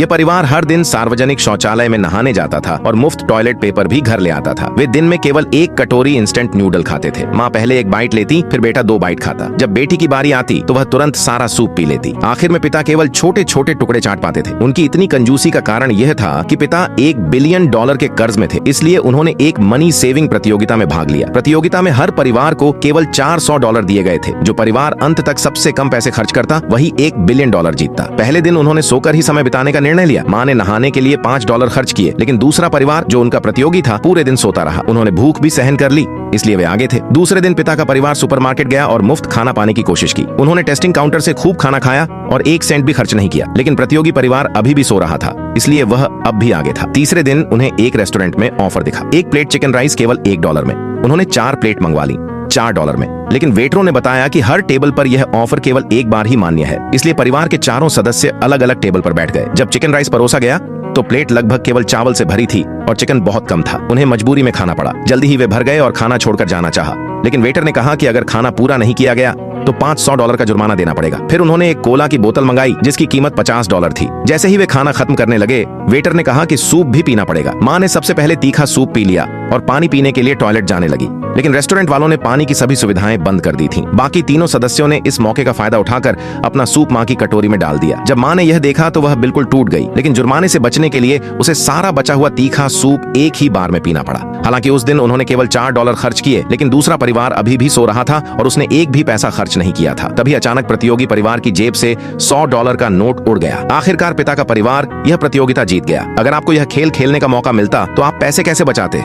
ये परिवार हर दिन सार्वजनिक शौचालय में नहाने जाता था और मुफ्त टॉयलेट पेपर भी घर ले आता था। वे दिन में केवल एक कटोरी इंस्टेंट नूडल खाते थे। माँ पहले एक बाइट लेती, फिर बेटा 2 बाइट खाता। जब बेटी की बारी आती तो वह तुरंत सारा सूप पी लेती। आखिर में पिता केवल छोटे छोटे टुकड़े चाट पाते थे। उनकी इतनी कंजूसी का कारण यह था कि पिता $1 बिलियन के कर्ज में थे, इसलिए उन्होंने एक मनी सेविंग प्रतियोगिता में भाग लिया। प्रतियोगिता में हर परिवार को केवल $400 दिए गए थे। जो परिवार अंत तक सबसे कम पैसे खर्च करता वही $1 बिलियन जीतता। पहले दिन उन्होंने सोकर ही समय बिताने का निर्णय लिया। माँ ने नहाने के लिए $5 खर्च किए, लेकिन दूसरा परिवार जो उनका प्रतियोगी था पूरे दिन सोता रहा। उन्होंने भूख भी सहन कर ली, इसलिए वे आगे थे। दूसरे दिन पिता का परिवार सुपरमार्केट गया और मुफ्त खाना पाने की कोशिश की। उन्होंने टेस्टिंग काउंटर से खूब खाना खाया और 1 सेंट भी खर्च नहीं किया, लेकिन प्रतियोगी परिवार अभी भी सो रहा था, इसलिए वह अब भी आगे था। तीसरे दिन उन्हें एक रेस्टोरेंट में ऑफर दिखा। 1 प्लेट चिकन राइस केवल $1 में। उन्होंने 4 प्लेट मंगवा ली $4 में, लेकिन वेटरों ने बताया कि हर टेबल पर यह ऑफर केवल एक बार ही मान्य है, इसलिए परिवार के चारों सदस्य अलग अलग टेबल पर बैठ गए। जब चिकन राइस परोसा गया तो प्लेट लगभग केवल चावल से भरी थी और चिकन बहुत कम था। उन्हें मजबूरी में खाना पड़ा। जल्दी ही वे भर गए और खाना छोड़कर जाना चाहा, लेकिन वेटर ने कहा कि अगर खाना पूरा नहीं किया गया तो $500 का जुर्माना देना पड़ेगा। फिर उन्होंने एक कोला की बोतल मंगाई जिसकी कीमत $50 थी। जैसे ही वे खाना खत्म करने लगे, वेटर ने कहा कि सूप भी पीना पड़ेगा। माँ ने सबसे पहले तीखा सूप पी लिया और पानी पीने के लिए टॉयलेट जाने लगी, लेकिन रेस्टोरेंट वालों ने पानी की सभी सुविधाएं बंद कर दी थीं। बाकी तीनों सदस्यों ने इस मौके का फायदा उठाकर अपना सूप माँ की कटोरी में डाल दिया। जब माँ ने यह देखा तो वह बिल्कुल टूट गई, लेकिन जुर्माने से बचने के लिए उसे सारा बचा हुआ तीखा सूप एक ही बार में पीना पड़ा। हालांकि उस दिन उन्होंने केवल $4 खर्च किए, लेकिन दूसरा परिवार अभी भी सो रहा था और उसने एक भी पैसा खर्च नहीं किया था। तभी अचानक प्रतियोगी परिवार की जेब से $100 का नोट उड़ गया। आखिरकार पिता का परिवार यह प्रतियोगिता जीत गया। अगर आपको यह खेल खेलने का मौका मिलता तो आप पैसे कैसे बचाते?